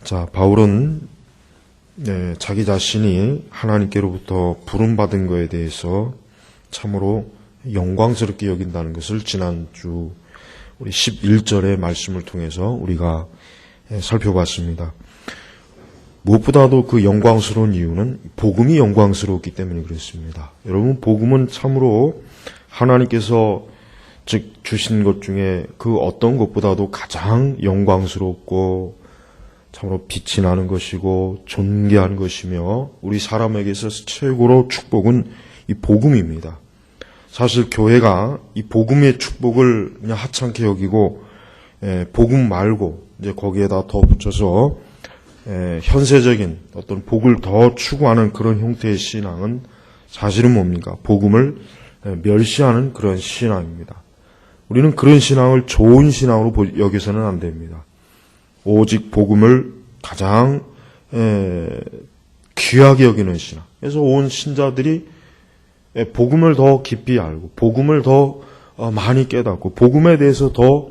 자, 바울은 자기 자신이 하나님께로부터 부름받은 것에 대해서 참으로 영광스럽게 여긴다는 것을 지난주 우리 11절의 말씀을 통해서 우리가 살펴봤습니다. 무엇보다도 그 영광스러운 이유는 복음이 영광스러웠기 때문에 그렇습니다. 여러분, 복음은 참으로 하나님께서 즉 주신 것 중에 그 어떤 것보다도 가장 영광스럽고 참으로 빛이 나는 것이고 존귀한 것이며 우리 사람에게서 최고로 축복은 이 복음입니다. 사실 교회가 이 복음의 축복을 그냥 하찮게 여기고 복음 말고 이제 거기에다 더 붙여서 현세적인 어떤 복을 더 추구하는 그런 형태의 신앙은 사실은 뭡니까? 복음을 멸시하는 그런 신앙입니다. 우리는 그런 신앙을 좋은 신앙으로 여기서는 안 됩니다. 오직 복음을 가장 귀하게 여기는 신앙. 그래서 온 신자들이 복음을 더 깊이 알고 복음을 더 많이 깨닫고 복음에 대해서 더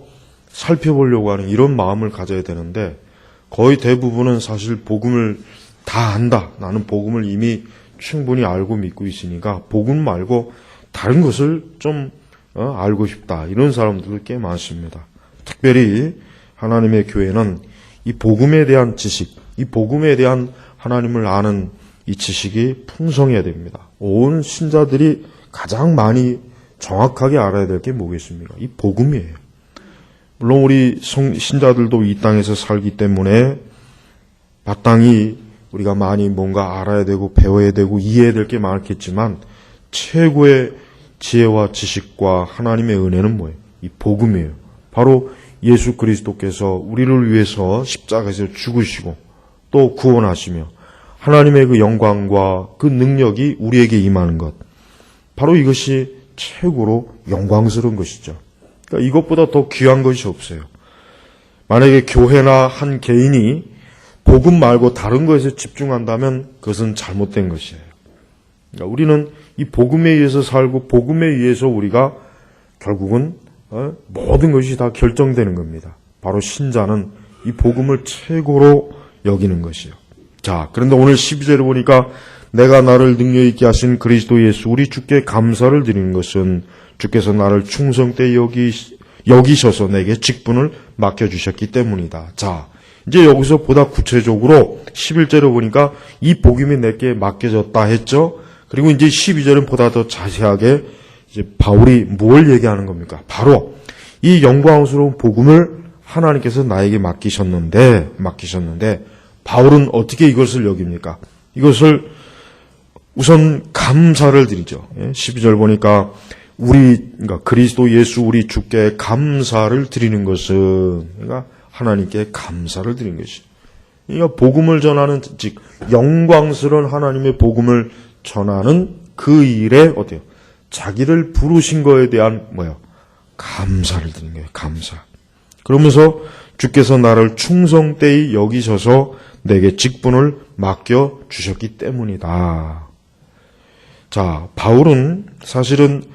살펴보려고 하는 이런 마음을 가져야 되는데 거의 대부분은 사실 복음을 다 안다. 나는 복음을 이미 충분히 알고 믿고 있으니까 복음 말고 다른 것을 좀 알고 싶다. 이런 사람들도 꽤 많습니다. 특별히 하나님의 교회는 이 복음에 대한 지식, 이 복음에 대한 하나님을 아는 이 지식이 풍성해야 됩니다. 온 신자들이 가장 많이 정확하게 알아야 될 게 뭐겠습니까? 이 복음이에요. 물론 우리 신자들도 이 땅에서 살기 때문에 마땅히 우리가 많이 뭔가 알아야 되고 배워야 되고 이해해야 될 게 많겠지만 최고의 지혜와 지식과 하나님의 은혜는 뭐예요? 이 복음이에요. 바로 예수 그리스도께서 우리를 위해서 십자가에서 죽으시고 또 구원하시며 하나님의 그 영광과 그 능력이 우리에게 임하는 것. 바로 이것이 최고로 영광스러운 것이죠. 그러니까 이것보다 더 귀한 것이 없어요. 만약에 교회나 한 개인이 복음 말고 다른 것에 집중한다면 그것은 잘못된 것이에요. 그러니까 우리는 이 복음에 의해서 살고 복음에 의해서 우리가 결국은 모든 것이 다 결정되는 겁니다. 바로 신자는 이 복음을 최고로 여기는 것이요. 자, 그런데 오늘 12절에 보니까 내가 나를 능력 있게 하신 그리스도 예수 우리 주께 감사를 드리는 것은 주께서 나를 충성되이 여기셔서 내게 직분을 맡겨주셨기 때문이다. 자, 이제 여기서 보다 구체적으로 11절에 보니까 이 복음이 내게 맡겨졌다 했죠. 그리고 이제 12절은 보다 더 자세하게 이제 바울이 뭘 얘기하는 겁니까? 바로 이 영광스러운 복음을 하나님께서 나에게 맡기셨는데 바울은 어떻게 이것을 여깁니까? 이것을 우선 감사를 드리죠. 12절 보니까 그러니까 그리스도 예수 우리 주께 감사를 드리는 것은 그러니까 하나님께 감사를 드리는 것이죠. 그러니까 복음을 전하는 즉 영광스러운 하나님의 복음을 전하는 그 일에 어때요? 자기를 부르신 거에 대한 감사를 드리는 거예요. 감사. 그러면서 주께서 나를 충성되이 여기셔서 내게 직분을 맡겨 주셨기 때문이다. 자, 바울은 사실은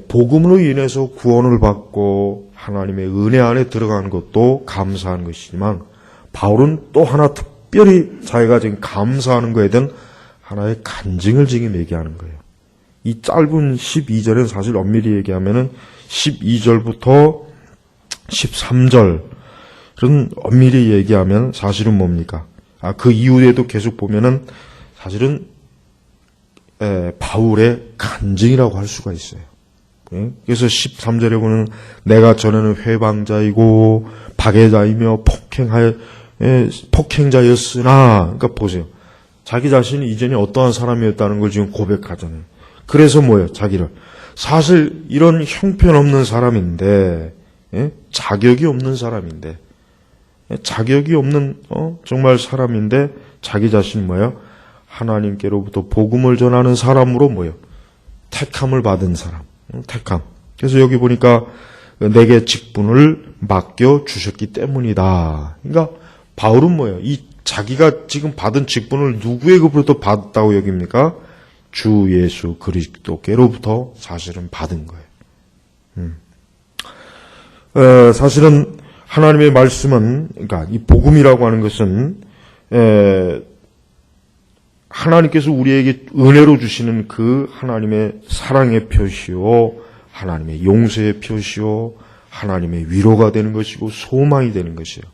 복음으로 인해서 구원을 받고 하나님의 은혜 안에 들어가는 것도 감사한 것이지만 바울은 또 하나 특별히 자기가 지금 감사하는 것에 대한 하나의 간증을 지금 얘기하는 거예요. 이 짧은 12절은 사실 엄밀히 얘기하면은 12절부터 13절은 엄밀히 얘기하면 사실은 뭡니까? 그 이후에도 계속 보면은 사실은 바울의 간증이라고 할 수가 있어요. 그래서 13절에 보면 내가 전에는 회방자이고 박해자이며 폭행자였으나 그러니까 보세요. 자기 자신이 이전에 어떠한 사람이었다는 걸 지금 고백하잖아요. 그래서 자기를 사실 이런 형편없는 사람인데 자격이 없는 사람인데 자격이 없는 정말 사람인데 자기 자신이 하나님께로부터 복음을 전하는 사람으로 택함을 받은 사람. 택함. 그래서 여기 보니까 내게 직분을 맡겨 주셨기 때문이다. 그러니까 바울은 이 자기가 지금 받은 직분을 누구에게로부터 받았다고 여깁니까? 주 예수 그리스도께로부터 사실은 받은 거예요. 사실은 하나님의 말씀은, 그러니까 이 복음이라고 하는 것은 하나님께서 우리에게 은혜로 주시는 그 하나님의 사랑의 표시요, 하나님의 용서의 표시요, 하나님의 위로가 되는 것이고 소망이 되는 것이에요.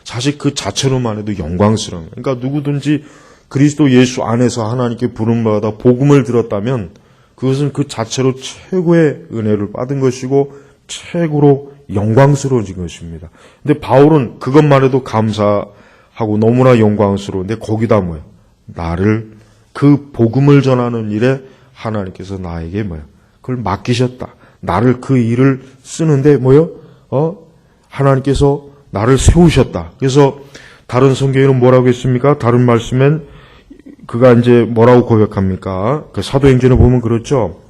사실 그 자체로만 해도 영광스러운 거예요. 그러니까 누구든지 그리스도 예수 안에서 하나님께 부름받아 복음을 들었다면 그것은 그 자체로 최고의 은혜를 받은 것이고 최고로 영광스러워진 것입니다. 근데 바울은 그것만 해도 감사하고 너무나 영광스러운데 거기다 뭐예요? 나를 그 복음을 전하는 일에 하나님께서 나에게 뭐예요? 그걸 맡기셨다. 나를 그 일을 쓰는데 뭐예요? 하나님께서 나를 세우셨다. 그래서 다른 성경에는 뭐라고 했습니까? 다른 말씀엔 그가 이제 뭐라고 고백합니까? 그 사도행전에 보면 그렇죠.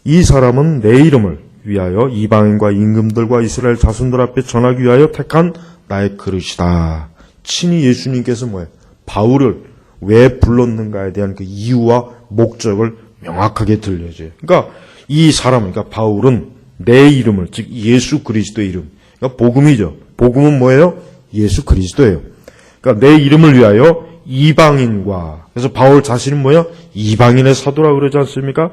이 사람은 내 이름을 위하여 이방인과 임금들과 이스라엘 자손들 앞에 전하기 위하여 택한 나의 그릇이다. 친히 예수님께서 뭐예요? 바울을 왜 불렀는가에 대한 그 이유와 목적을 명확하게 들려줘요. 그러니까 이 사람, 그러니까 바울은 내 이름을, 즉 예수 그리스도의 이름, 그러니까 복음이죠. 복음은 뭐예요? 예수 그리스도예요. 그러니까 내 이름을 위하여 이방인과, 그래서 바울 자신은 뭐예요? 이방인의 사도라고 그러지 않습니까?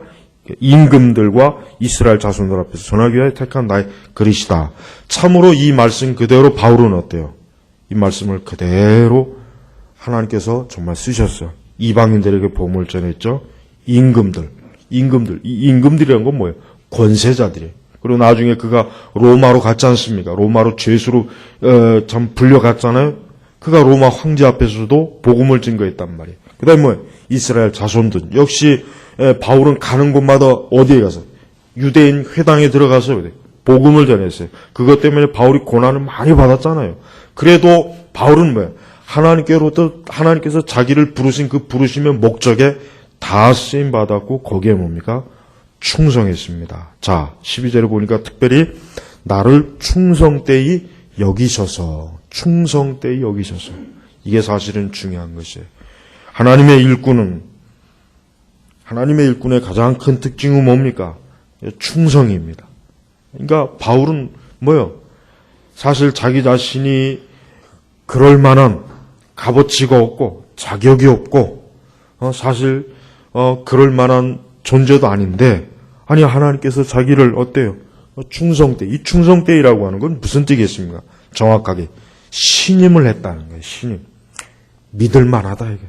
임금들과 이스라엘 자손들 앞에서 전하기 위하여 택한 나의 그릇이다. 참으로 이 말씀 그대로 바울은 어때요? 이 말씀을 그대로 하나님께서 정말 쓰셨어요. 이방인들에게 복음을 전했죠. 임금들. 이 임금들이란 건 뭐예요? 권세자들이에요. 그리고 나중에 그가 로마로 갔지 않습니까? 로마로 죄수로 참 불려갔잖아요. 그가 로마 황제 앞에서도 복음을 증거했단 말이에요. 그 다음에 뭐예요? 이스라엘 자손들. 역시 바울은 가는 곳마다 어디에 가서? 유대인 회당에 들어가서 복음을 전했어요. 그것 때문에 바울이 고난을 많이 받았잖아요. 그래도 바울은 뭐예요? 하나님께서 자기를 부르신 그 부르심의 목적에 다 쓰임 받았고 거기에 뭡니까? 충성했습니다. 자, 12절에 보니까 특별히 나를 충성되이 여기셔서, 이게 사실은 중요한 것이에요. 하나님의 일꾼의 가장 큰 특징은 뭡니까? 충성입니다. 그러니까 바울은 뭐예요? 사실 자기 자신이 그럴 만한 값어치가 없고 자격이 없고 사실 그럴 만한 존재도 아닌데 아니 하나님께서 자기를 어때요? 충성대. 이 충성대이라고 하는 건 무슨 뜻이겠습니까? 정확하게 신임을 했다는 거예요. 신임. 믿을만하다 이게.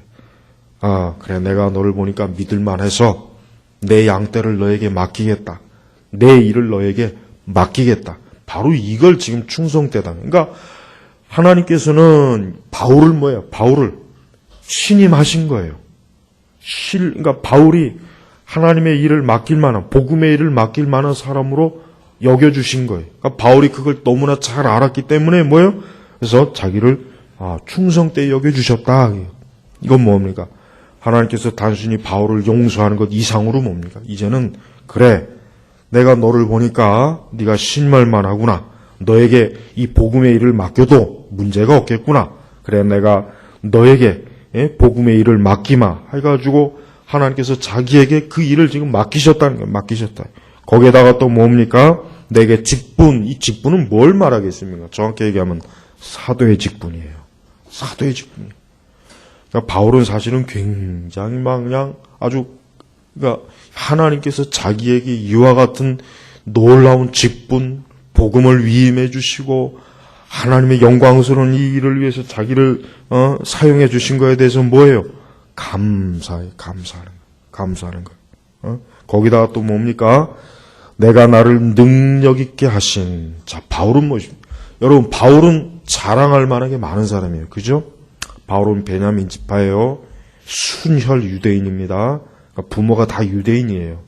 그래 내가 너를 보니까 믿을만해서 내 양떼를 너에게 맡기겠다. 내 일을 너에게 맡기겠다. 바로 이걸 지금 충성대다. 그러니까 하나님께서는 바울을 신임하신 거예요. 그러니까 바울이 하나님의 일을 맡길 만한, 복음의 일을 맡길 만한 사람으로 여겨주신 거예요. 그러니까 바울이 그걸 너무나 잘 알았기 때문에 뭐예요? 그래서 자기를 충성되이 여겨주셨다. 이건 뭡니까? 하나님께서 단순히 바울을 용서하는 것 이상으로 뭡니까? 이제는 그래 내가 너를 보니까 네가 신말만 하구나. 너에게 이 복음의 일을 맡겨도 문제가 없겠구나. 그래 내가 너에게 복음의 일을 맡기마 해가지고 하나님께서 자기에게 그 일을 지금 맡기셨다는 거예요. 맡기셨다. 거기에다가 또 뭡니까? 내게 직분. 이 직분은 뭘 말하겠습니까? 정확히 얘기하면 사도의 직분이에요. 사도의 직분이에요. 그러니까 바울은 사실은 굉장히 그냥 그러니까 하나님께서 자기에게 이와 같은 놀라운 직분, 복음을 위임해 주시고 하나님의 영광스러운 이 일을 위해서 자기를 사용해 주신 거에 대해서 뭐예요? 감사하는 거예요. 거기다가 또 뭡니까? 내가 나를 능력 있게 하신. 자, 바울은 무엇입니까? 여러분, 바울은 자랑할 만하게 많은 사람이에요. 그죠? 바울은 베냐민 지파예요. 순혈 유대인입니다. 그러니까 부모가 다 유대인이에요.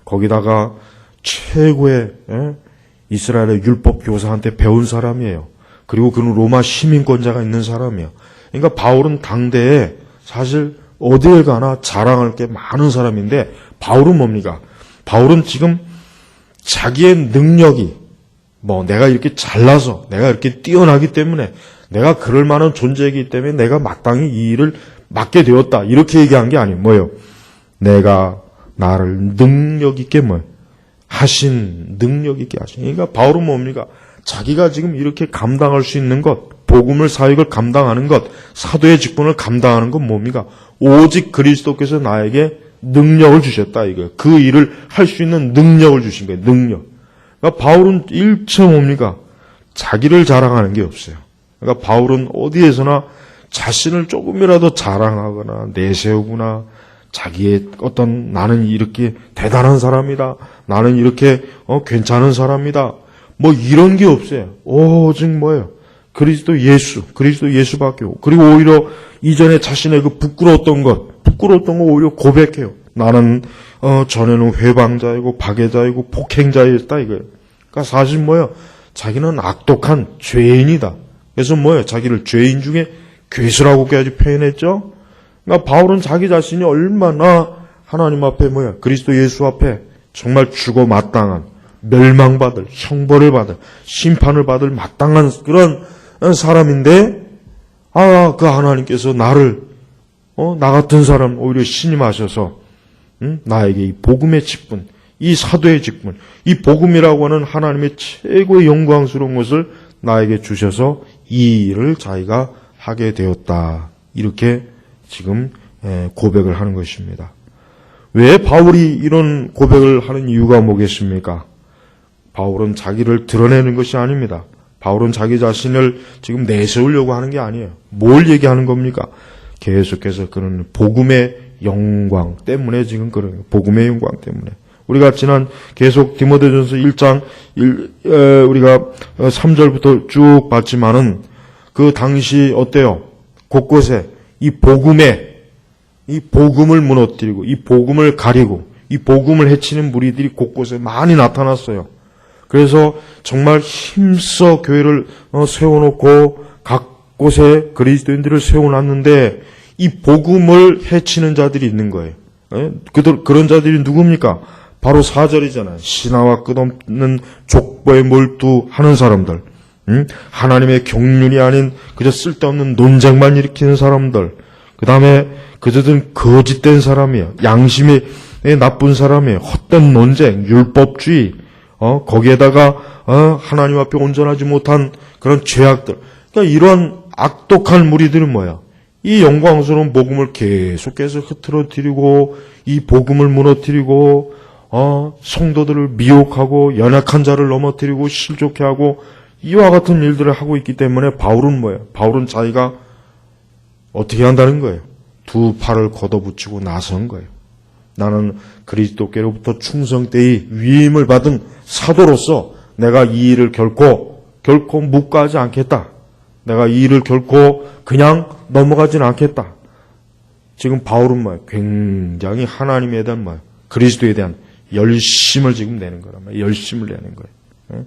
거기다가 최고의 이스라엘의 율법 교사한테 배운 사람이에요. 그리고 그는 로마 시민권자가 있는 사람이에요. 그러니까 바울은 당대에 사실 어디에 가나 자랑할 게 많은 사람인데 바울은 뭡니까? 바울은 지금 자기의 능력이 내가 이렇게 잘나서 내가 이렇게 뛰어나기 때문에 내가 그럴 만한 존재이기 때문에 내가 마땅히 이 일을 맡게 되었다. 이렇게 얘기한 게 아니에요. 뭐예요? 내가 나를 능력 있게 능력 있게 하신. 그러니까 바울은 뭡니까? 자기가 지금 이렇게 감당할 수 있는 것, 복음을 사역을 감당하는 것, 사도의 직분을 감당하는 건 뭡니까? 오직 그리스도께서 나에게 능력을 주셨다 이거예요. 그 일을 할 수 있는 능력을 주신 거예요. 능력. 그러니까 바울은 일체 뭡니까? 자기를 자랑하는 게 없어요. 그러니까 바울은 어디에서나 자신을 조금이라도 자랑하거나 내세우거나 자기의 어떤 나는 이렇게 대단한 사람이다. 나는 이렇게 괜찮은 사람이다. 뭐 이런 게 없어요. 오직 뭐예요? 그리스도 예수밖에 없고. 그리고 오히려 이전에 자신의 그 부끄러웠던 거 오히려 고백해요. 나는 전에는 회방자이고 박해자이고 폭행자였다 이거예요. 그러니까 사실 뭐예요? 자기는 악독한 죄인이다. 그래서 뭐예요? 자기를 죄인 중에 괴수라고까지 표현했죠. 그러니까 바울은 자기 자신이 얼마나 하나님 앞에 뭐야? 그리스도 예수 앞에 정말 죽어 마땅한 멸망받을, 형벌을 받을, 심판을 받을 마땅한 그런 사람인데, 그 하나님께서 나를, 나 같은 사람 오히려 신임하셔서, 나에게 이 복음의 직분, 이 사도의 직분, 이 복음이라고 하는 하나님의 최고의 영광스러운 것을 나에게 주셔서 이 일을 자기가 하게 되었다. 이렇게 지금 고백을 하는 것입니다. 왜 바울이 이런 고백을 하는 이유가 뭐겠습니까? 바울은 자기를 드러내는 것이 아닙니다. 바울은 자기 자신을 지금 내세우려고 하는 게 아니에요. 뭘 얘기하는 겁니까? 계속해서 그런 복음의 영광 때문에 지금 그런 거예요. 복음의 영광 때문에. 우리가 지난 계속 디모데전서 1장 우리가 3절부터 쭉 봤지만은 그 당시 어때요? 곳곳에 이 복음을 무너뜨리고 이 복음을 가리고 이 복음을 해치는 무리들이 곳곳에 많이 나타났어요. 그래서 정말 힘써 교회를 세워놓고 각 곳에 그리스도인들을 세워놨는데 이 복음을 해치는 자들이 있는 거예요. 그런 자들이 누굽니까? 바로 4절이잖아요. 신하와 끝없는 족보에 몰두하는 사람들, 하나님의 경륜이 아닌 그저 쓸데없는 논쟁만 일으키는 사람들, 그 다음에 그들은 거짓된 사람이에요. 양심이 나쁜 사람이에요. 헛된 논쟁, 율법주의, 거기에다가 하나님 앞에 온전하지 못한 그런 죄악들. 그러니까 이런 악독한 무리들은 뭐야? 이 영광스러운 복음을 계속해서 흐트러뜨리고 이 복음을 무너뜨리고 성도들을 미혹하고 연약한 자를 넘어뜨리고 실족해 하고 이와 같은 일들을 하고 있기 때문에 바울은 뭐예요? 바울은 자기가 어떻게 한다는 거예요? 두 팔을 걷어붙이고 나선 거예요. 나는 그리스도께로부터 충성되이 위임을 받은 사도로서 내가 이 일을 결코 묵과하지 않겠다. 내가 이 일을 결코 그냥 넘어가지는 않겠다. 지금 바울은 뭐예요? 굉장히 하나님에 대한 뭐예요? 그리스도에 대한 열심을 지금 내는 거란 말이에요. 열심을 내는 거예요.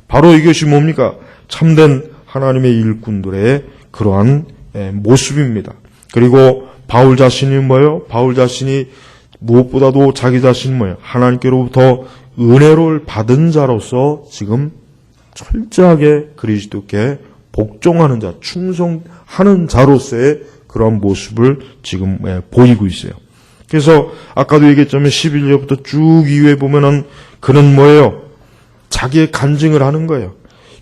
바로 이것이 뭡니까? 참된 하나님의 일꾼들의 그러한 모습입니다. 그리고 바울 자신이 뭐예요? 바울 자신이 무엇보다도 자기 자신이 뭐예요? 하나님께로부터 은혜를 받은 자로서 지금 철저하게 그리스도께 복종하는 자, 충성하는 자로서의 그런 모습을 지금 보이고 있어요. 그래서 아까도 얘기했지만 11절부터 쭉 이후에 보면은 그는 뭐예요? 자기의 간증을 하는 거예요.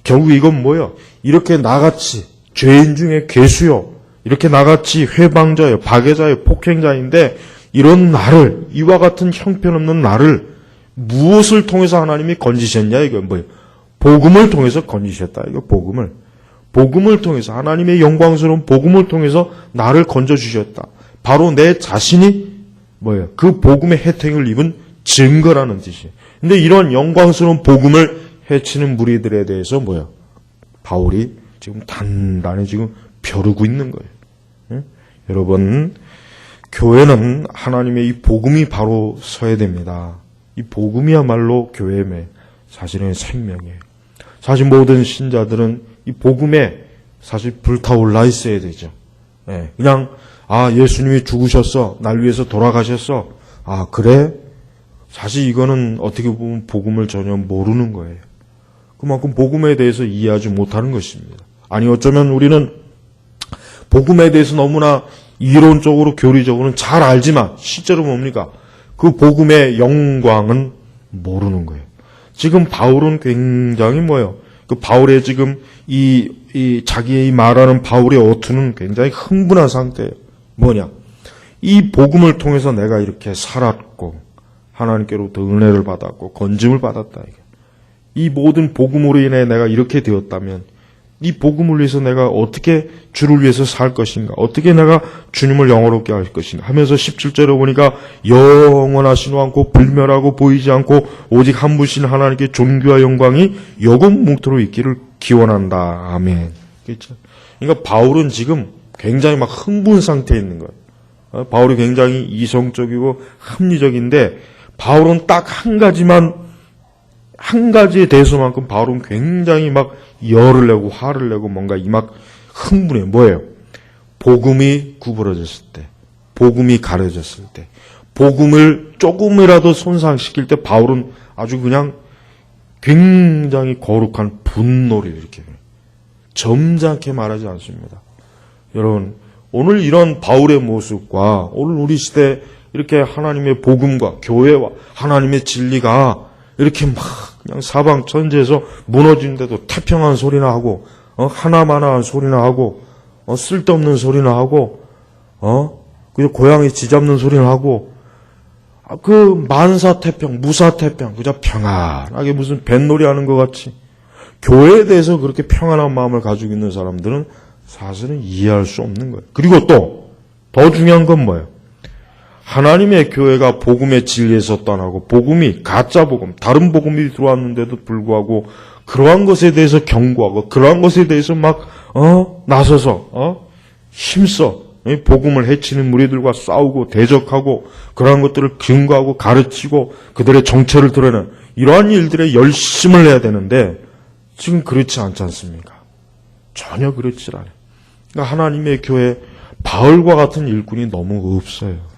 결국 이건 뭐예요? 이렇게 나같이 죄인 중에 괴수요. 이렇게 나같이 회방자예요. 박해자예요. 폭행자인데 이런 나를, 이와 같은 형편없는 나를 무엇을 통해서 하나님이 건지셨냐? 이건 뭐예요? 복음을 통해서 건지셨다. 이거 복음을 통해서 하나님의 영광스러운 복음을 통해서 나를 건져주셨다. 바로 내 자신이 뭐예요? 그 복음의 혜택을 입은 증거라는 뜻이에요. 근데 이런 영광스러운 복음을 해치는 무리들에 대해서 뭐예요? 바울이 지금 단단히 지금 벼르고 있는 거예요. 예? 여러분, 교회는 하나님의 이 복음이 바로 서야 됩니다. 이 복음이야말로 교회의 사실은 생명이에요. 사실 모든 신자들은 이 복음에 사실 불타올라 있어야 되죠. 예, 그냥 예수님이 죽으셨어. 날 위해서 돌아가셨어. 그래? 사실 이거는 어떻게 보면 복음을 전혀 모르는 거예요. 그만큼 복음에 대해서 이해하지 못하는 것입니다. 아니 어쩌면 우리는 복음에 대해서 너무나 이론적으로 교리적으로는 잘 알지만 실제로 뭡니까? 그 복음의 영광은 모르는 거예요. 지금 바울은 굉장히 뭐예요? 그 바울의 지금 자기의 말하는 바울의 어투는 굉장히 흥분한 상태예요. 뭐냐? 이 복음을 통해서 내가 이렇게 살았고 하나님께로부터 은혜를 받았고 건짐을 받았다. 이 모든 복음으로 인해 내가 이렇게 되었다면 이 복음을 위해서 내가 어떻게 주를 위해서 살 것인가, 어떻게 내가 주님을 영화롭게 할 것인가 하면서 17절에 보니까 영원하시노 않고 불멸하고 보이지 않고 오직 한 분이신 하나님께 존귀와 영광이 영원뭉토록 있기를 기원한다. 아멘. 그렇죠? 그러니까 바울은 지금 굉장히 막 흥분 상태에 있는 거예요. 바울이 굉장히 이성적이고 합리적인데 바울은 딱 한 가지에 대해서만큼 바울은 굉장히 막 열을 내고 화를 내고 뭔가 막 흥분해. 뭐예요? 복음이 구부러졌을 때, 복음이 가려졌을 때, 복음을 조금이라도 손상시킬 때 바울은 아주 그냥 굉장히 거룩한 분노를 일으켜요. 점잖게 말하지 않습니다. 여러분, 오늘 이런 바울의 모습과 오늘 우리 시대 이렇게 하나님의 복음과 교회와 하나님의 진리가 이렇게 막 그냥 사방 천지에서 무너지는데도 태평한 소리나 하고 하나마나한 소리나 하고 쓸데없는 소리나 하고 그냥 고양이 쥐잡는 소리나 하고 그 만사태평 무사태평 그저 평안하게 무슨 뱃놀이 하는 것 같이 교회에 대해서 그렇게 평안한 마음을 가지고 있는 사람들은 사실은 이해할 수 없는 거예요. 그리고 또 더 중요한 건 뭐예요? 하나님의 교회가 복음의 진리에서 떠나고 복음이 가짜 복음, 다른 복음이 들어왔는데도 불구하고 그러한 것에 대해서 경고하고 그러한 것에 대해서 막 나서서 힘써 복음을 해치는 무리들과 싸우고 대적하고 그러한 것들을 증거하고 가르치고 그들의 정체를 드러내는 이러한 일들에 열심을 내야 되는데 지금 그렇지 않지 않습니까? 전혀 그렇지 않아요. 그러니까 하나님의 교회 바울과 같은 일꾼이 너무 없어요.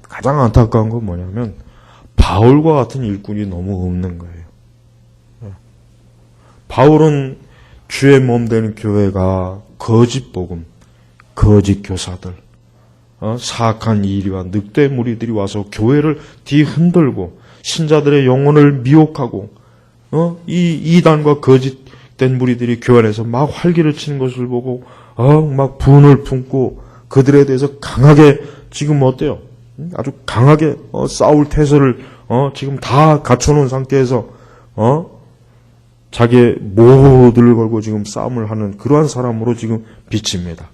가장 안타까운 건 뭐냐면 바울과 같은 일꾼이 너무 없는 거예요. 바울은 주의 몸 되는 교회가 거짓 복음, 거짓 교사들, 사악한 이리와 늑대 무리들이 와서 교회를 뒤흔들고 신자들의 영혼을 미혹하고 이 이단과 거짓된 무리들이 교회 안에서 막 활기를 치는 것을 보고 막 분을 품고 그들에 대해서 강하게 지금 어때요? 아주 강하게 싸울 태세를 지금 다 갖춰놓은 상태에서 자기의 모두를 걸고 지금 싸움을 하는 그러한 사람으로 지금 비칩니다.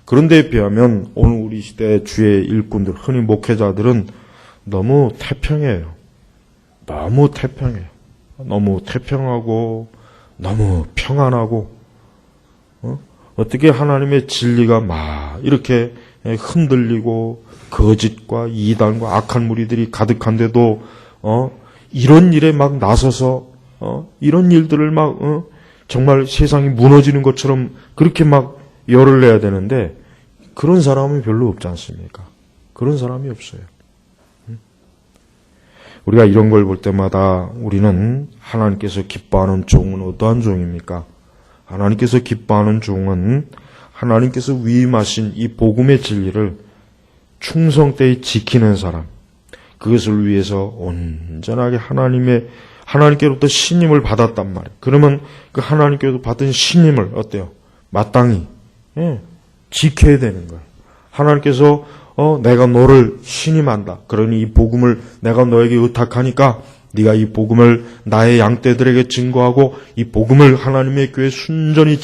그런데 비하면 오늘 우리 시대 주의 일꾼들, 흔히 목회자들은 너무 태평해요. 너무 태평해요. 너무 태평하고 너무 평안하고 어떻게 하나님의 진리가 막 이렇게 흔들리고 거짓과 이단과 악한 무리들이 가득한데도 이런 일에 막 나서서 이런 일들을 막 정말 세상이 무너지는 것처럼 그렇게 막 열을 내야 되는데 그런 사람은 별로 없지 않습니까? 그런 사람이 없어요. 우리가 이런 걸 볼 때마다 우리는 하나님께서 기뻐하는 종은 어떠한 종입니까? 하나님께서 기뻐하는 종은 하나님께서 위임하신 이 복음의 진리를 충성되이 지키는 사람, 그것을 위해서 온전하게 하나님께로부터 신임을 받았단 말이에요. 그러면 그 하나님께로부터 받은 신임을 어때요? 마땅히 지켜야 되는 거예요. 하나님께서 내가 너를 신임한다. 그러니 이 복음을 내가 너에게 의탁하니까 네가 이 복음을 나의 양떼들에게 증거하고 이 복음을 하나님의 교회에 순전히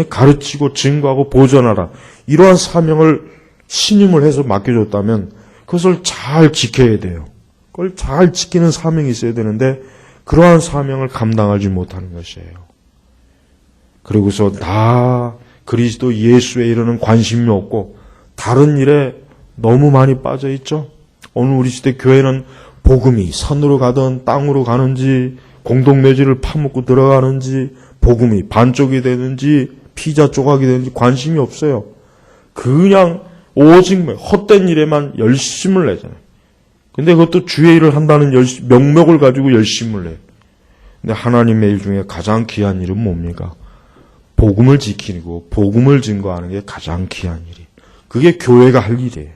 가르치고 증거하고 보존하라. 이러한 사명을 신임을 해서 맡겨줬다면 그것을 잘 지켜야 돼요. 그걸 잘 지키는 사명이 있어야 되는데 그러한 사명을 감당하지 못하는 것이에요. 그리고서 다 그리스도 예수에 이르는 관심이 없고 다른 일에 너무 많이 빠져 있죠. 오늘 우리 시대 교회는 복음이 산으로 가든 땅으로 가는지 공동묘지를 파묻고 들어가는지 복음이 반쪽이 되는지 피자 조각이 되는지 관심이 없어요. 그냥 오직 헛된 일에만 열심을 내잖아요. 근데 그것도 주의 일을 한다는 명목을 가지고 열심을 내요. 근데 하나님의 일 중에 가장 귀한 일은 뭡니까? 복음을 지키고 복음을 증거하는 게 가장 귀한 일이에요. 그게 교회가 할 일이에요.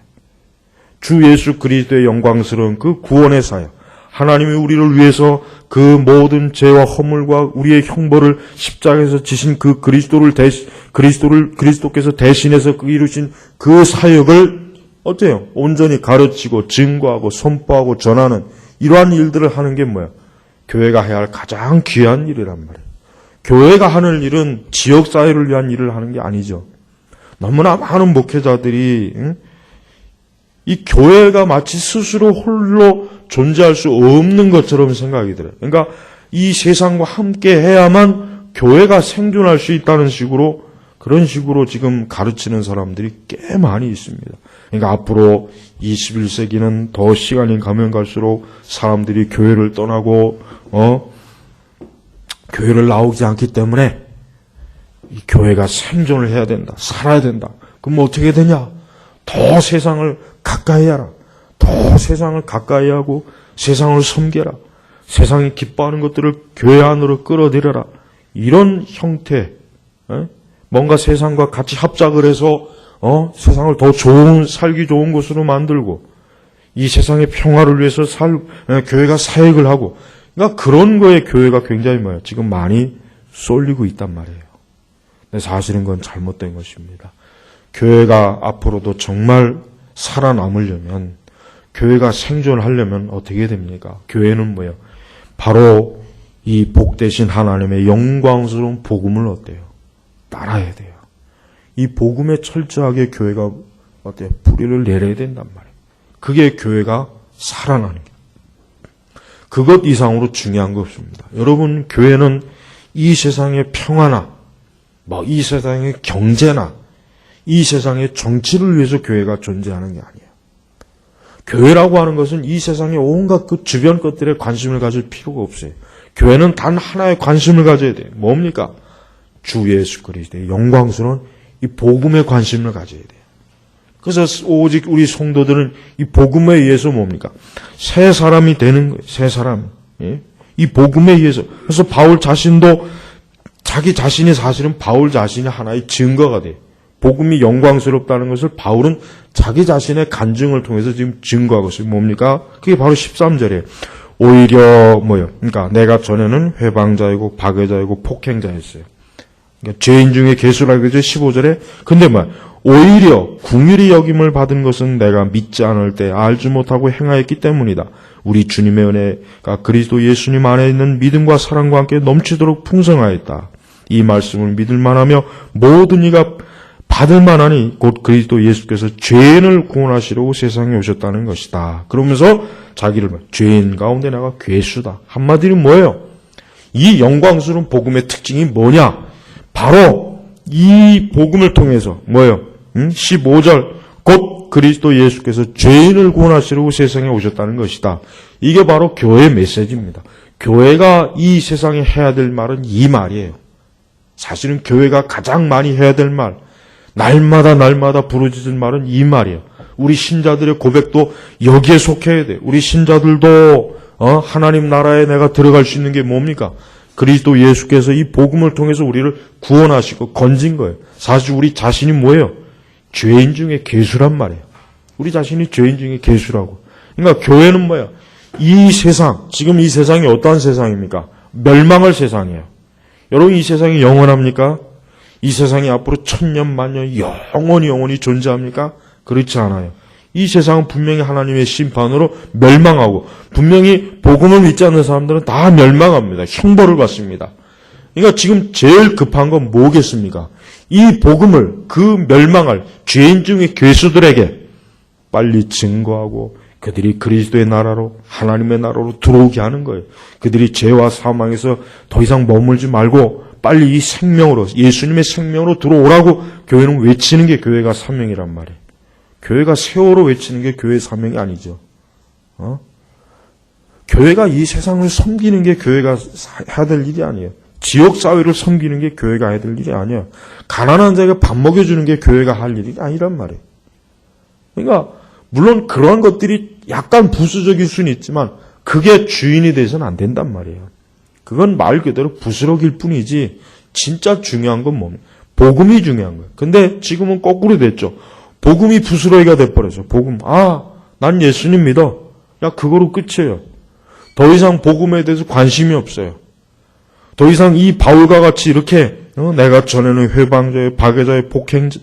주 예수 그리스도의 영광스러운 그 구원의 사역, 하나님이 우리를 위해서 그 모든 죄와 허물과 우리의 형벌을 십자가에서 지신 그 그리스도께서 대신해서 이루신 그 사역을 어때요? 온전히 가르치고 증거하고 선포하고 전하는 이러한 일들을 하는 게 뭐야? 교회가 해야 할 가장 귀한 일이란 말이에요. 교회가 하는 일은 지역사회를 위한 일을 하는 게 아니죠. 너무나 많은 목회자들이 이 교회가 마치 스스로 홀로 존재할 수 없는 것처럼 생각이 들어요. 그러니까 이 세상과 함께 해야만 교회가 생존할 수 있다는 식으로 그런 식으로 지금 가르치는 사람들이 꽤 많이 있습니다. 그러니까 앞으로 21세기는 더 시간이 가면 갈수록 사람들이 교회를 떠나고 교회를 나오지 않기 때문에 이 교회가 생존을 해야 된다. 살아야 된다. 그럼 어떻게 되냐? 더 세상을 가까이 하라. 더 세상을 가까이 하고 세상을 섬겨라. 세상이 기뻐하는 것들을 교회 안으로 끌어들여라. 이런 형태, 뭔가 세상과 같이 합작을 해서 세상을 더 살기 좋은 곳으로 만들고 이 세상의 평화를 위해서 교회가 사역을 하고 그러니까 그런 거에 교회가 굉장히 지금 많이 쏠리고 있단 말이에요. 근데 사실은 그건 잘못된 것입니다. 교회가 앞으로도 정말 살아남으려면 교회가 생존하려면 어떻게 됩니까? 교회는 뭐예요? 바로 이 복되신 하나님의 영광스러운 복음을 어때요? 따라야 돼요. 이 복음에 철저하게 교회가 어때요? 뿌리를 내려야 된단 말이에요. 그게 교회가 살아나는 게. 그것 이상으로 중요한 거 없습니다. 여러분, 교회는 이 세상의 평화나 이 세상의 경제나 이 세상의 정치를 위해서 교회가 존재하는 게 아니에요. 교회라고 하는 것은 이 세상의 온갖 그 주변 것들에 관심을 가질 필요가 없어요. 교회는 단 하나의 관심을 가져야 돼요. 뭡니까? 주 예수 그리스도의 영광스러운 이 복음에 관심을 가져야 돼요. 그래서 오직 우리 성도들은 이 복음에 의해서 뭡니까? 새 사람이 되는 거예요. 새 사람. 예? 이 복음에 의해서. 그래서 바울 자신도 자기 자신이 사실은 바울 자신이 하나의 증거가 돼요. 복음이 영광스럽다는 것을 바울은 자기 자신의 간증을 통해서 지금 증거하고 있어요. 뭡니까? 그게 바로 13절이에요. 오히려 그러니까 내가 전에는 회방자이고 박해자이고 폭행자였어요. 그러니까 죄인 중에 괴수라고 그러죠. 15절에. 근데 오히려 긍휼히 여김을 받은 것은 내가 믿지 않을 때 알지 못하고 행하였기 때문이다. 우리 주님의 은혜가 그리스도 예수님 안에 있는 믿음과 사랑과 함께 넘치도록 풍성하였다. 이 말씀을 믿을 만하며 모든 이가 받을 만하니 곧 그리스도 예수께서 죄인을 구원하시려고 세상에 오셨다는 것이다. 그러면서 자기를 죄인 가운데 내가 괴수다. 한마디로 뭐예요? 이 영광스러운 복음의 특징이 뭐냐? 바로 이 복음을 통해서 15절 곧 그리스도 예수께서 죄인을 구원하시려고 세상에 오셨다는 것이다. 이게 바로 교회의 메시지입니다. 교회가 이 세상에 해야 될 말은 이 말이에요. 사실은 교회가 가장 많이 해야 될 말, 날마다 부르짖을 말은 이 말이에요. 우리 신자들의 고백도 여기에 속해야 돼요. 우리 신자들도 하나님 나라에 내가 들어갈 수 있는 게 뭡니까? 그리스도 예수께서 이 복음을 통해서 우리를 구원하시고 건진 거예요. 사실 우리 자신이 뭐예요? 죄인 중에 괴수란 말이에요. 우리 자신이 죄인 중에 괴수라고. 그러니까 교회는 뭐야? 이 세상, 지금 이 세상이 어떠한 세상입니까? 멸망할 세상이에요. 여러분 이 세상이 영원합니까? 이 세상이 앞으로 천년 만년 영원히 존재합니까? 그렇지 않아요. 이 세상은 분명히 하나님의 심판으로 멸망하고 분명히 복음을 믿지 않는 사람들은 다 멸망합니다. 형벌을 받습니다. 그러니까 지금 제일 급한 건 뭐겠습니까? 이 복음을 그 멸망할 죄인 중의 괴수들에게 빨리 증거하고 그들이 그리스도의 나라로 하나님의 나라로 들어오게 하는 거예요. 그들이 죄와 사망에서 더 이상 머물지 말고 빨리 이 생명으로 예수님의 생명으로 들어오라고 교회는 외치는 게 교회가 사명이란 말이에요. 교회가 세월호 외치는 게 교회의 사명이 아니죠. 교회가 이 세상을 섬기는 게 교회가 해야 될 일이 아니에요. 지역사회를 섬기는 게 교회가 해야 될 일이 아니에요. 가난한 자에게 밥 먹여주는 게 교회가 할 일이 아니란 말이에요. 그러니까 물론 그러한 것들이 약간 부수적일 수는 있지만 그게 주인이 돼서는 안 된단 말이에요. 그건 말 그대로 부스러기일 뿐이지 진짜 중요한 건 뭡니까? 복음이 중요한 거예요. 근데 지금은 거꾸로 됐죠. 복음이 부스러기가 돼버려서 복음 난 예수님 믿어. 야 그거로 끝이에요. 더 이상 복음에 대해서 관심이 없어요. 더 이상 이 바울과 같이 이렇게 내가 전에는 회방자의 박해자의 폭행자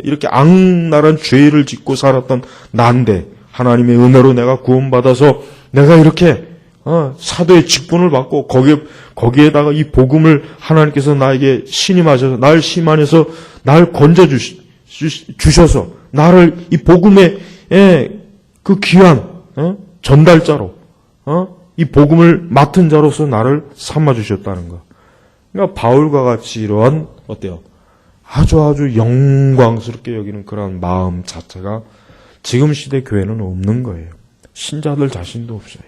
이렇게 악랄한 죄를 짓고 살았던 난데 하나님의 은혜로 내가 구원받아서 내가 이렇게 사도의 직분을 받고 거기에다가 이 복음을 하나님께서 나에게 신임하셔서 날 심안에서 날 건져 주셔서 나를 이 복음의 그 귀한 전달자로 이 복음을 맡은 자로서 나를 삼아 주셨다는 거. 그러니까 바울과 같이 이러한 어때요? 아주 영광스럽게 여기는 그런 마음 자체가 지금 시대 교회는 없는 거예요. 신자들 자신도 없어요.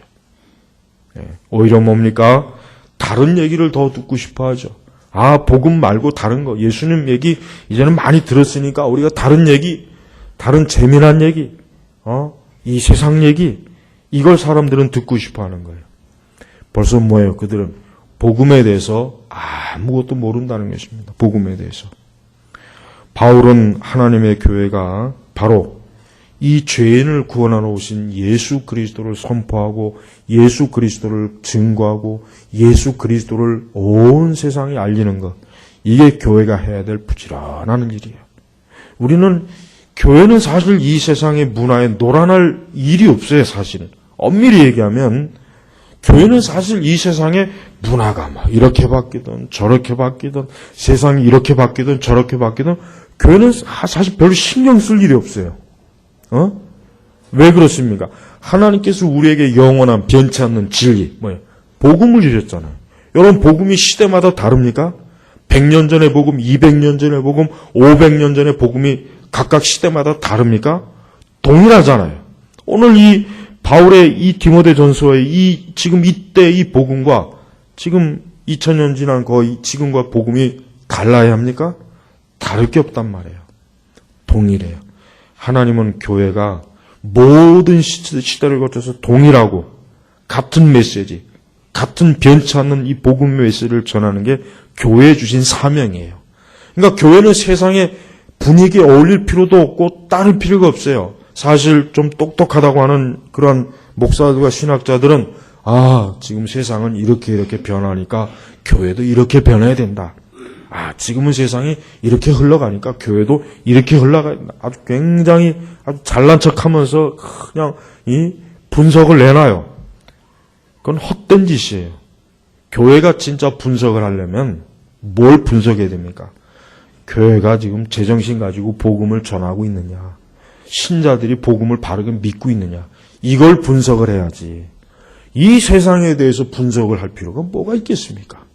오히려 뭡니까? 다른 얘기를 더 듣고 싶어 하죠. 복음 말고 다른 거, 예수님 얘기 이제는 많이 들었으니까 우리가 다른 얘기, 다른 재미난 얘기, 이 세상 얘기, 이걸 사람들은 듣고 싶어 하는 거예요. 벌써 뭐예요? 그들은 복음에 대해서 아무것도 모른다는 것입니다. 복음에 대해서. 바울은 하나님의 교회가 바로 이 죄인을 구원하러 오신 예수 그리스도를 선포하고 예수 그리스도를 증거하고 예수 그리스도를 온 세상에 알리는 것, 이게 교회가 해야 될 부지런한 일이에요. 우리는 교회는 사실 이 세상의 문화에 놀아날 일이 없어요. 사실은 엄밀히 얘기하면 교회는 사실 이 세상의 문화가 막 이렇게 바뀌든 저렇게 바뀌든 세상이 이렇게 바뀌든 저렇게 바뀌든 교회는 사실 별로 신경 쓸 일이 없어요. 왜 그렇습니까? 하나님께서 우리에게 영원한 변치 않는 진리, 복음을 주셨잖아요. 여러분, 복음이 시대마다 다릅니까? 100년 전의 복음, 200년 전의 복음, 500년 전의 복음이 각각 시대마다 다릅니까? 동일하잖아요. 오늘 이 바울의 이 디모데 전서의 지금 이때 이 복음과 지금 2000년 지난 거의 지금과 복음이 달라야 합니까? 다를 게 없단 말이에요. 동일해요. 하나님은 교회가 모든 시대를 거쳐서 동일하고 같은 메시지, 같은 변치 않는 이 복음 메시지를 전하는 게 교회에 주신 사명이에요. 그러니까 교회는 세상의 분위기에 어울릴 필요도 없고 따를 필요가 없어요. 사실 좀 똑똑하다고 하는 그런 목사들과 신학자들은 지금 세상은 이렇게 변하니까 교회도 이렇게 변해야 된다. 지금은 세상이 이렇게 흘러가니까 교회도 이렇게 흘러가야 된다. 아주 굉장히 아주 잘난 척하면서 그냥 이 분석을 내놔요. 그건 헛된 짓이에요. 교회가 진짜 분석을 하려면 뭘 분석해야 됩니까? 교회가 지금 제정신 가지고 복음을 전하고 있느냐, 신자들이 복음을 바르게 믿고 있느냐, 이걸 분석을 해야지. 이 세상에 대해서 분석을 할 필요가 뭐가 있겠습니까?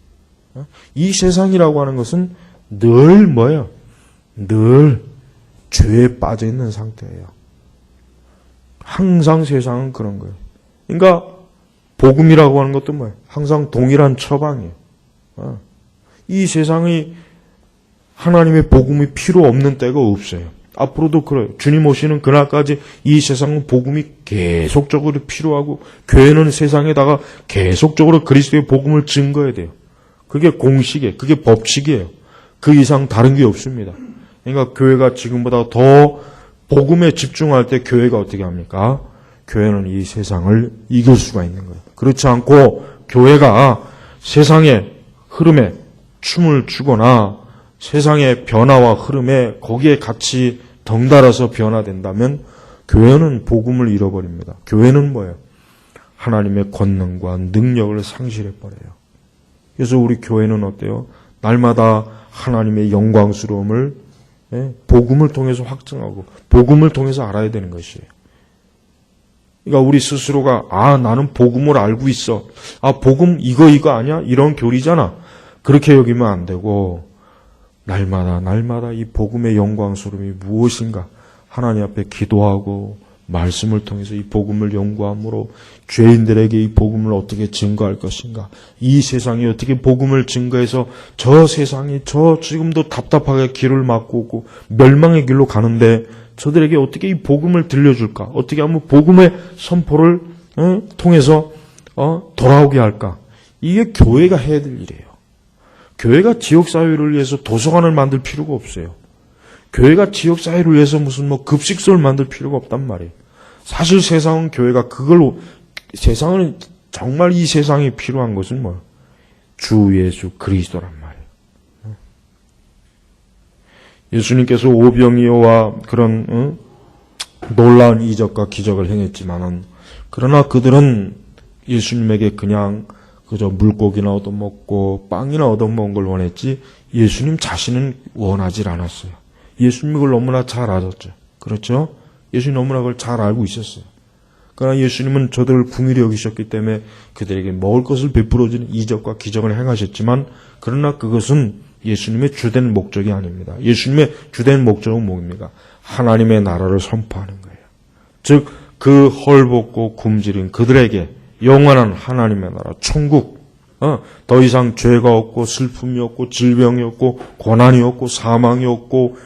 이 세상이라고 하는 것은 늘 뭐예요? 늘 죄에 빠져 있는 상태예요. 항상 세상은 그런 거예요. 그러니까 복음이라고 하는 것도 뭐예요? 항상 동일한 처방이에요. 이 세상이 하나님의 복음이 필요 없는 때가 없어요. 앞으로도 그래요. 주님 오시는 그날까지 이 세상은 복음이 계속적으로 필요하고 교회는 세상에다가 계속적으로 그리스도의 복음을 증거해야 돼요. 그게 공식이에요. 그게 법칙이에요. 그 이상 다른 게 없습니다. 그러니까 교회가 지금보다 더 복음에 집중할 때 교회가 어떻게 합니까? 교회는 이 세상을 이길 수가 있는 거예요. 그렇지 않고 교회가 세상의 흐름에 춤을 추거나 세상의 변화와 흐름에 거기에 같이 덩달아서 변화된다면 교회는 복음을 잃어버립니다. 교회는 뭐예요? 하나님의 권능과 능력을 상실해버려요. 그래서 우리 교회는 어때요? 날마다 하나님의 영광스러움을 복음을 통해서 확증하고 복음을 통해서 알아야 되는 것이에요. 그러니까 우리 스스로가 나는 복음을 알고 있어. 복음 이거 아니야? 이런 교리잖아. 그렇게 여기면 안 되고 날마다 이 복음의 영광스러움이 무엇인가 하나님 앞에 기도하고 말씀을 통해서 이 복음을 연구함으로 죄인들에게 이 복음을 어떻게 증거할 것인가, 이 세상이 어떻게 복음을 증거해서 저 세상이 저 지금도 답답하게 길을 막고 오고 멸망의 길로 가는데 저들에게 어떻게 이 복음을 들려줄까, 어떻게 하면 복음의 선포를 통해서 돌아오게 할까. 이게 교회가 해야 될 일이에요. 교회가 지역사회를 위해서 도서관을 만들 필요가 없어요. 교회가 지역사회를 위해서 무슨 급식소를 만들 필요가 없단 말이에요. 사실 세상은 교회가 세상은 정말 이 세상에 필요한 것은 뭐? 주 예수 그리스도란 말이에요. 예수님께서 오병이어와 그런 놀라운 이적과 기적을 행했지만은, 그러나 그들은 예수님에게 그냥 그저 물고기나 얻어먹고 빵이나 얻어먹은 걸 원했지 예수님 자신은 원하지 않았어요. 예수님이 그걸 너무나 잘 알았죠. 그렇죠? 예수님 너무나 그걸 잘 알고 있었어요. 그러나 예수님은 저들을 긍휼히 여기셨기 때문에 그들에게 먹을 것을 베풀어주는 이적과 기적을 행하셨지만, 그러나 그것은 예수님의 주된 목적이 아닙니다. 예수님의 주된 목적은 뭡니까? 하나님의 나라를 선포하는 거예요. 즉 그 헐벗고 굶주린 그들에게 영원한 하나님의 나라, 천국, 더 이상 죄가 없고 슬픔이 없고 질병이 없고 고난이 없고 사망이 없고,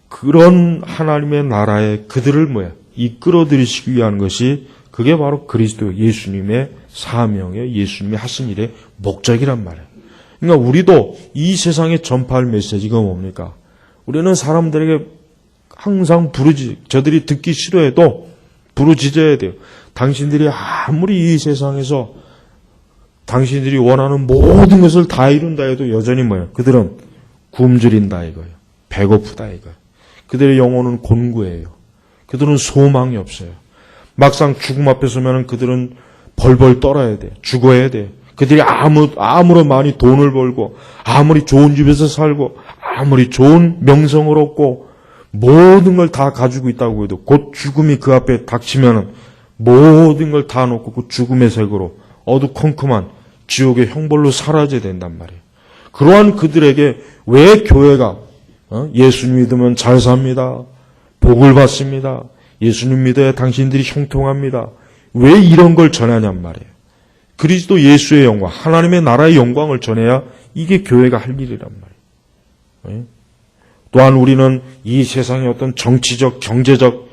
그런 하나님의 나라에 그들을 이끌어 들이시기 위한 것이, 그게 바로 그리스도 예수님의 사명이에요. 예수님이 하신 일의 목적이란 말이에요. 그러니까 우리도 이 세상에 전파할 메시지가 뭡니까? 우리는 사람들에게 항상 저들이 듣기 싫어해도 부르짖어야 돼요. 당신들이 아무리 이 세상에서 당신들이 원하는 모든 것을 다 이룬다 해도 여전히 그들은 굶주린다 이거예요. 배고프다 이거예요. 그들의 영혼은 곤고해요. 그들은 소망이 없어요. 막상 죽음 앞에 서면 그들은 벌벌 떨어야 돼요. 죽어야 돼요. 그들이 아무리 많이 돈을 벌고, 아무리 좋은 집에서 살고, 아무리 좋은 명성을 얻고, 모든 걸 다 가지고 있다고 해도 곧 죽음이 그 앞에 닥치면 모든 걸 다 놓고 그 죽음의 색으로 어두컴컴한 지옥의 형벌로 사라져야 된단 말이에요. 그러한 그들에게 왜 교회가 예수님 믿으면 잘 삽니다, 복을 받습니다, 예수님 믿어야 당신들이 형통합니다, 왜 이런 걸 전하냔 말이에요. 그리스도 예수의 영광, 하나님의 나라의 영광을 전해야 이게 교회가 할 일이란 말이에요. 또한 우리는 이 세상의 어떤 정치적, 경제적,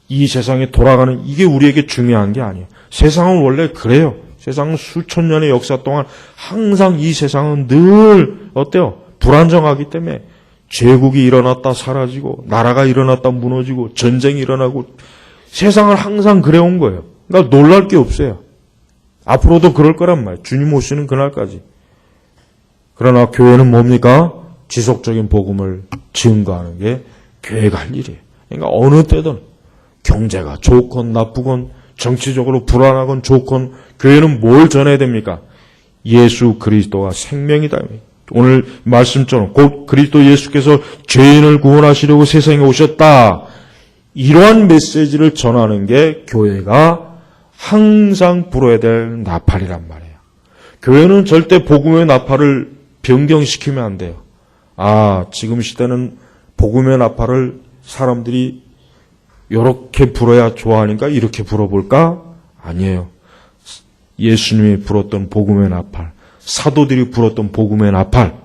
이 세상에 돌아가는 이게 우리에게 중요한 게 아니에요. 세상은 원래 그래요. 세상은 수천 년의 역사 동안 항상 이 세상은 늘 어때요? 불안정하기 때문에 제국이 일어났다 사라지고, 나라가 일어났다 무너지고, 전쟁이 일어나고, 세상을 항상 그래온 거예요. 그러니까 놀랄 게 없어요. 앞으로도 그럴 거란 말이에요. 주님 오시는 그날까지. 그러나 교회는 뭡니까? 지속적인 복음을 증거하는 게 교회가 할 일이에요. 그러니까 어느 때든 경제가 좋건 나쁘건, 정치적으로 불안하건 좋건, 교회는 뭘 전해야 됩니까? 예수 그리스도가 생명이다. 오늘 말씀처럼 곧 그리스도 예수께서 죄인을 구원하시려고 세상에 오셨다. 이러한 메시지를 전하는 게 교회가 항상 불어야 될 나팔이란 말이에요. 교회는 절대 복음의 나팔을 변경시키면 안 돼요. 지금 시대는 복음의 나팔을 사람들이 이렇게 불어야 좋아하니까 이렇게 불어볼까? 아니에요. 예수님이 불었던 복음의 나팔, 사도들이 불었던 복음의 나팔,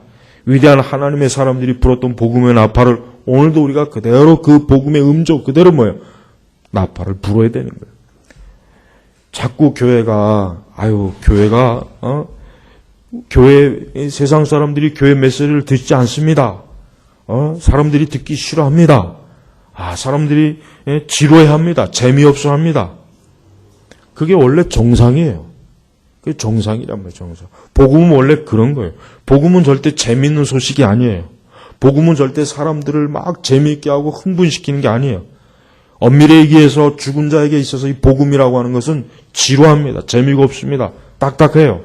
위대한 하나님의 사람들이 불었던 복음의 나팔을 오늘도 우리가 그대로 그 복음의 음조 그대로 나팔을 불어야 되는 거예요. 자꾸 교회가 교회 세상 사람들이 교회 메시지를 듣지 않습니다. 사람들이 듣기 싫어합니다. 사람들이 지루해합니다. 재미없어 합니다. 그게 원래 정상이에요. 그게 정상이란 말이에요. 정상. 복음은 원래 그런 거예요. 복음은 절대 재미있는 소식이 아니에요. 복음은 절대 사람들을 막 재미있게 하고 흥분시키는 게 아니에요. 엄밀히 얘기해서 죽은 자에게 있어서 이 복음이라고 하는 것은 지루합니다. 재미가 없습니다. 딱딱해요.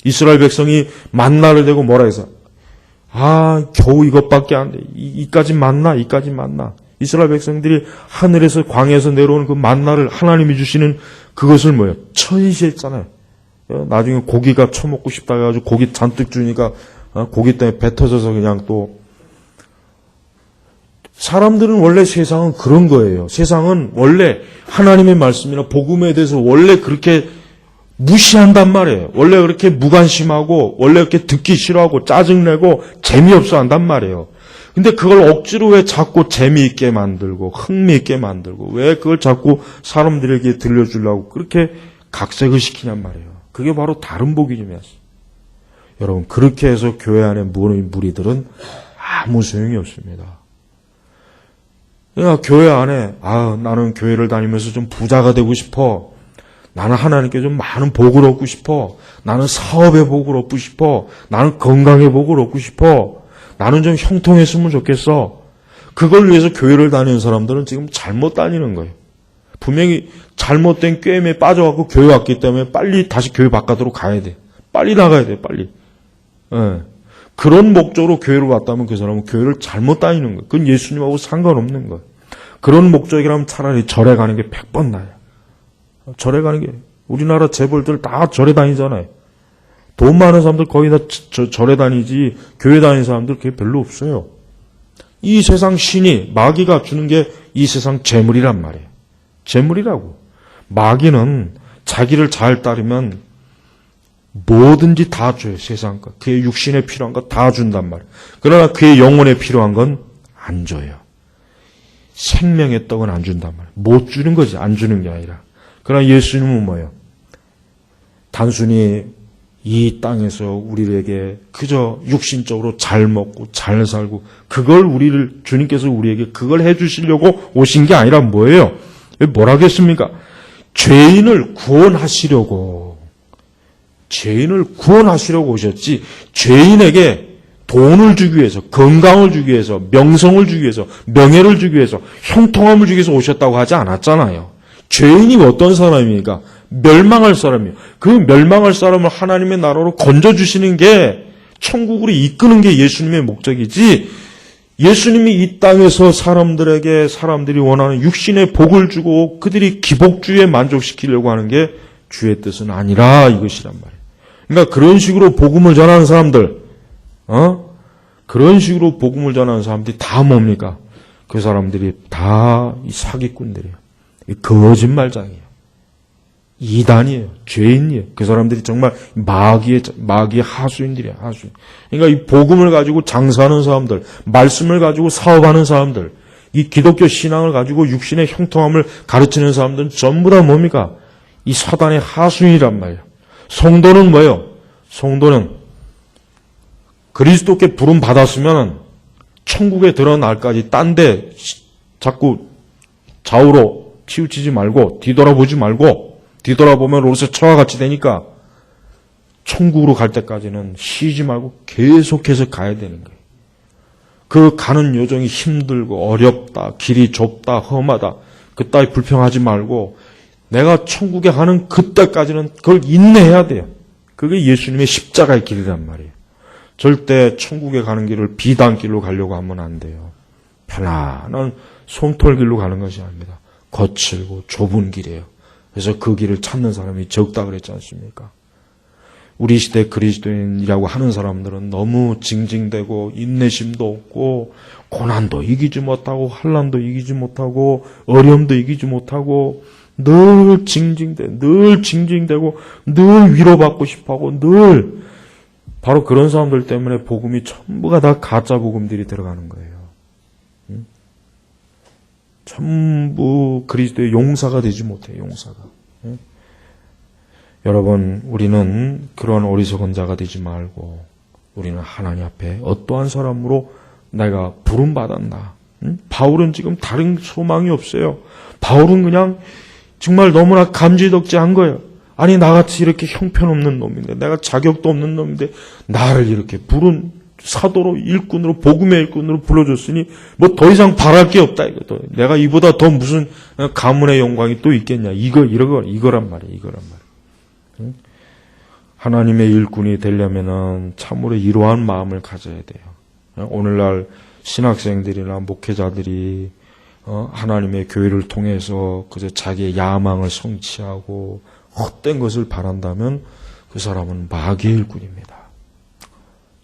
이스라엘 백성이 만나를 대고 뭐라 해서 겨우 이것밖에 안 돼. 이까지 만나. 이스라엘 백성들이 하늘에서 광야에서 내려오는 그 만나를 하나님이 주시는 그것을 처리했잖아요. 나중에 고기가 처먹고 싶다 해가지고 고기 잔뜩 주니까 고기 때문에 배 터져서 그냥 또. 사람들은 원래 세상은 그런 거예요. 세상은 원래 하나님의 말씀이나 복음에 대해서 원래 그렇게 무시한단 말이에요. 원래 그렇게 무관심하고, 원래 그렇게 듣기 싫어하고, 짜증내고, 재미없어 한단 말이에요. 근데 그걸 억지로 왜 자꾸 재미있게 만들고, 흥미있게 만들고, 왜 그걸 자꾸 사람들에게 들려주려고 그렇게 각색을 시키냔 말이에요. 그게 바로 다른 복음이었어요. 여러분, 그렇게 해서 교회 안에 무리들은 아무 소용이 없습니다. 그러니까 교회 안에, 나는 교회를 다니면서 좀 부자가 되고 싶어. 나는 하나님께 좀 많은 복을 얻고 싶어. 나는 사업에 복을 얻고 싶어. 나는 건강에 복을 얻고 싶어. 나는 좀 형통했으면 좋겠어. 그걸 위해서 교회를 다니는 사람들은 지금 잘못 다니는 거예요. 분명히 잘못된 꾀임에 빠져갖고 교회 왔기 때문에 빨리 다시 교회 바깥으로 가야 돼. 빨리 나가야 돼, 빨리. 예. 그런 목적으로 교회를 왔다면 그 사람은 교회를 잘못 다니는 거예요. 그건 예수님하고 상관없는 거예요. 그런 목적이라면 차라리 절에 가는 게 100번 나아요. 절에 가는 게, 우리나라 재벌들 다 절에 다니잖아요. 돈 많은 사람들 거의 다 절에 다니지, 교회 다니는 사람들 그게 별로 없어요. 이 세상 신이, 마귀가 주는 게 이 세상 재물이란 말이에요. 재물이라고. 마귀는 자기를 잘 따르면 뭐든지 다 줘요, 세상 것. 그의 육신에 필요한 거 다 준단 말이에요. 그러나 그의 영혼에 필요한 건 안 줘요. 생명의 떡은 안 준단 말이에요. 못 주는 거지, 안 주는 게 아니라. 그러나 예수님은 뭐예요? 단순히 이 땅에서 우리에게 그저 육신적으로 잘 먹고 잘 살고 그걸 우리를 주님께서 우리에게 그걸 해주시려고 오신 게 아니라 뭐예요? 뭐라겠습니까? 죄인을 구원하시려고 오셨지, 죄인에게 돈을 주기 위해서, 건강을 주기 위해서, 명성을 주기 위해서, 명예를 주기 위해서, 형통함을 주기 위해서 오셨다고 하지 않았잖아요. 죄인이 어떤 사람입니까? 멸망할 사람이에요. 그 멸망할 사람을 하나님의 나라로 건져주시는 게, 천국으로 이끄는 게 예수님의 목적이지, 예수님이 이 땅에서 사람들이 원하는 육신의 복을 주고 그들이 기복주의에 만족시키려고 하는 게 주의 뜻은 아니라 이것이란 말이에요. 그러니까 그런 식으로 복음을 전하는 사람들, 그런 식으로 복음을 전하는 사람들이 다 뭡니까? 그 사람들이 다 이 사기꾼들이에요. 이 거짓말장이에요. 이단이에요. 죄인이에요. 그 사람들이 정말 마귀의 하수인들이에요. 하수인. 그러니까 이 복음을 가지고 장사하는 사람들, 말씀을 가지고 사업하는 사람들, 이 기독교 신앙을 가지고 육신의 형통함을 가르치는 사람들은 전부 다 뭡니까? 이 사단의 하수인이란 말이에요. 성도는 뭐예요? 성도는 그리스도께 부름 받았으면 천국에 들어갈 날까지 딴 데 자꾸 좌우로 치우치지 말고 뒤돌아보지 말고, 뒤돌아보면 로세 처와 같이 되니까 천국으로 갈 때까지는 쉬지 말고 계속해서 가야 되는 거예요. 그 가는 여정이 힘들고 어렵다, 길이 좁다, 험하다, 그따위 불평하지 말고 내가 천국에 가는 그때까지는 그걸 인내해야 돼요. 그게 예수님의 십자가의 길이란 말이에요. 절대 천국에 가는 길을 비단길로 가려고 하면 안 돼요. 편안한 솜털길로 가는 것이 아닙니다. 거칠고 좁은 길이에요. 그래서 그 길을 찾는 사람이 적다 그랬지 않습니까? 우리 시대 그리스도인이라고 하는 사람들은 너무 징징대고 인내심도 없고 고난도 이기지 못하고 환난도 이기지 못하고 어려움도 이기지 못하고 늘 징징대고 늘 위로받고 싶어하고 늘 바로 그런 사람들 때문에 복음이 전부가 다 가짜 복음들이 들어가는 거예요. 전부 그리스도의 용사가 되지 못해요. 용사가. 여러분, 우리는 그런 어리석은 자가 되지 말고 우리는 하나님 앞에 어떠한 사람으로 내가 부름받았나. 바울은 지금 다른 소망이 없어요. 바울은 그냥 정말 너무나 감지덕지한 거예요. 아니, 나같이 이렇게 형편없는 놈인데, 내가 자격도 없는 놈인데 나를 이렇게 부른 사도로, 일꾼으로, 복음의 일꾼으로 불러줬으니 뭐 더 이상 바랄 게 없다 이거. 내가 이보다 더 무슨 가문의 영광이 또 있겠냐. 이거란 말이에요. 하나님의 일꾼이 되려면은 참으로 이러한 마음을 가져야 돼요. 오늘날 신학생들이나 목회자들이 하나님의 교회를 통해서 그저 자기의 야망을 성취하고 헛된 것을 바란다면 그 사람은 마귀의 일꾼입니다.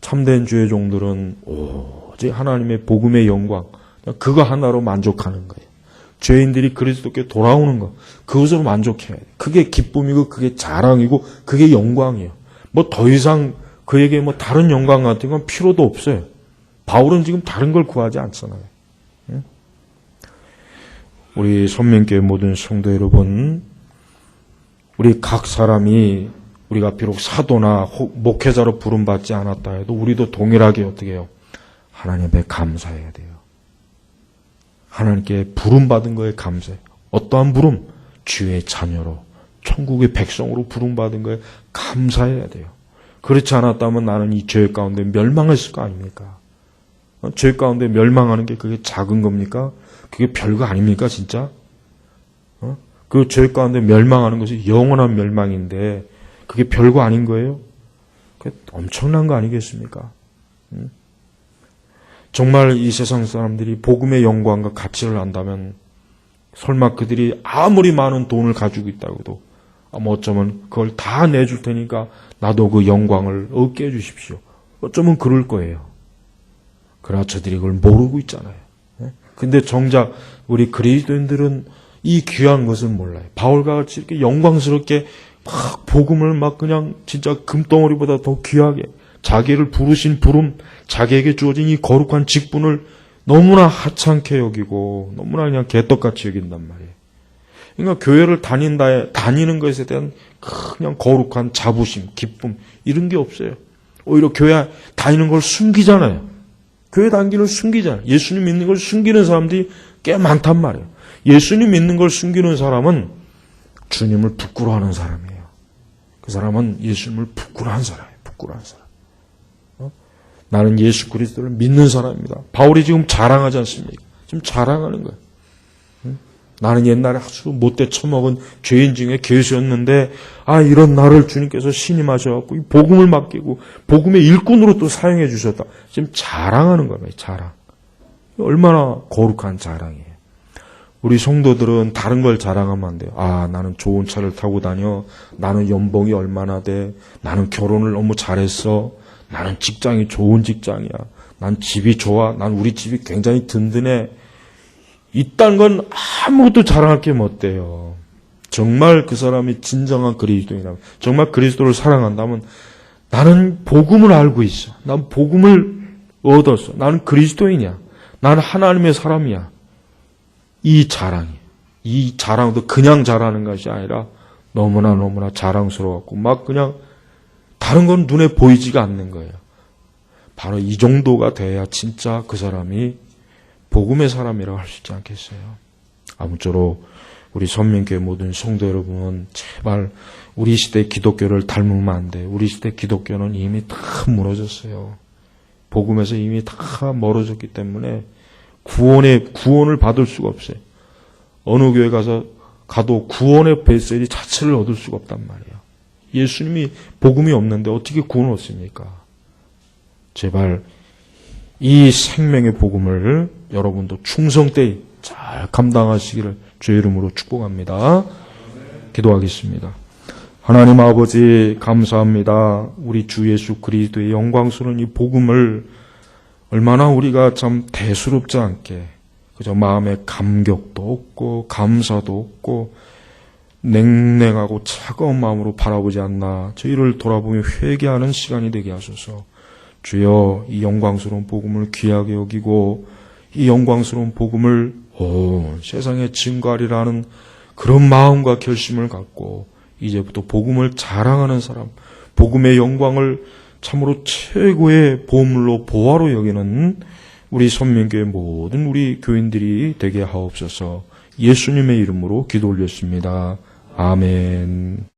참된 주의 종들은 오직 하나님의 복음의 영광, 그거 하나로 만족하는 거예요. 죄인들이 그리스도께 돌아오는 것, 그것으로 만족해야 돼요. 그게 기쁨이고 그게 자랑이고 그게 영광이에요. 뭐 더 이상 그에게 뭐 다른 영광 같은 건 필요도 없어요. 바울은 지금 다른 걸 구하지 않잖아요. 우리 선민교회 모든 성도 여러분, 우리 각 사람이 우리가 비록 사도나 목회자로 부름받지 않았다 해도 우리도 동일하게 어떻게 해요? 하나님 앞에 감사해야 돼요. 하나님께 부름받은 거에 감사해요. 어떠한 부름? 주의 자녀로, 천국의 백성으로 부름받은 거에 감사해야 돼요. 그렇지 않았다면 나는 이 죄 가운데 멸망했을 거 아닙니까? 죄 가운데 멸망하는 게 그게 작은 겁니까? 그게 별거 아닙니까, 진짜? 그 죄 가운데 멸망하는 것이 영원한 멸망인데 그게 별거 아닌 거예요? 그게 엄청난 거 아니겠습니까? 정말 이 세상 사람들이 복음의 영광과 가치를 안다면 설마 그들이 아무리 많은 돈을 가지고 있다고도 어쩌면 그걸 다 내줄 테니까 나도 그 영광을 얻게 해주십시오. 어쩌면 그럴 거예요. 그러나 저들이 그걸 모르고 있잖아요. 근데 정작 우리 그리스도인들은 이 귀한 것을 몰라요. 바울과 같이 이렇게 영광스럽게 막 복음을 막 그냥 진짜 금덩어리보다 더 귀하게 자기를 부르신 부름, 자기에게 주어진 이 거룩한 직분을 너무나 하찮게 여기고 너무나 그냥 개떡같이 여긴단 말이에요. 그러니까 교회를 다니는 것에 대한 그냥 거룩한 자부심, 기쁨 이런 게 없어요. 오히려 교회 다니는 걸 숨기잖아요. 교회 다니는 걸 숨기잖아요. 예수님 믿는 걸 숨기는 사람들이 꽤 많단 말이에요. 예수님 믿는 걸 숨기는 사람은 주님을 부끄러워하는 사람이에요. 그 사람은 예수님을 부끄러워한 사람이에요. 부끄러워한 사람. 나는 예수 그리스도를 믿는 사람입니다. 바울이 지금 자랑하지 않습니까? 지금 자랑하는 거예요. 나는 옛날에 아주 못돼 처먹은 죄인 중에 괴수였는데 이런 나를 주님께서 신임하셔갖고 이 복음을 맡기고 복음의 일꾼으로 또 사용해 주셨다. 지금 자랑하는 거예요. 자랑. 얼마나 거룩한 자랑이에요. 우리 성도들은 다른 걸 자랑하면 안 돼요. 나는 좋은 차를 타고 다녀. 나는 연봉이 얼마나 돼. 나는 결혼을 너무 잘했어. 나는 직장이 좋은 직장이야. 난 집이 좋아. 난 우리 집이 굉장히 든든해. 이딴 건 아무것도 자랑할 게 못 돼요. 정말 그 사람이 진정한 그리스도인이라면, 정말 그리스도를 사랑한다면 나는 복음을 알고 있어. 난 복음을 얻었어. 나는 그리스도인이야. 나는 하나님의 사람이야. 이 자랑도 그냥 잘하는 것이 아니라 너무나 자랑스러웠고 막 그냥 다른 건 눈에 보이지가 않는 거예요. 바로 이 정도가 돼야 진짜 그 사람이 복음의 사람이라고 할 수 있지 않겠어요? 아무쪼록 우리 선민교회 모든 성도 여러분은 제발 우리 시대 기독교를 닮으면 안 돼. 우리 시대 기독교는 이미 다 무너졌어요. 복음에서 이미 다 멀어졌기 때문에 구원을 받을 수가 없어요. 어느 교회 가도 구원의 벨셀이 자체를 얻을 수가 없단 말이에요. 예수님이 복음이 없는데 어떻게 구원을 얻습니까? 제발 이 생명의 복음을 여러분도 충성되이 잘 감당하시기를 주의 이름으로 축복합니다. 기도하겠습니다. 하나님 아버지 감사합니다. 우리 주 예수 그리스도의 영광스러운 이 복음을 얼마나 우리가 참 대수롭지 않게 그저 마음에 감격도 없고 감사도 없고 냉랭하고 차가운 마음으로 바라보지 않나 저희를 돌아보며 회개하는 시간이 되게 하소서. 주여 이 영광스러운 복음을 귀하게 여기고 이 영광스러운 복음을 세상에 증거하리라는 그런 마음과 결심을 갖고 이제부터 복음을 자랑하는 사람, 복음의 영광을 참으로 최고의 보물로 보화로 여기는 우리 선민교회 모든 우리 교인들이 되게 하옵소서. 예수님의 이름으로 기도 올렸습니다. 아멘.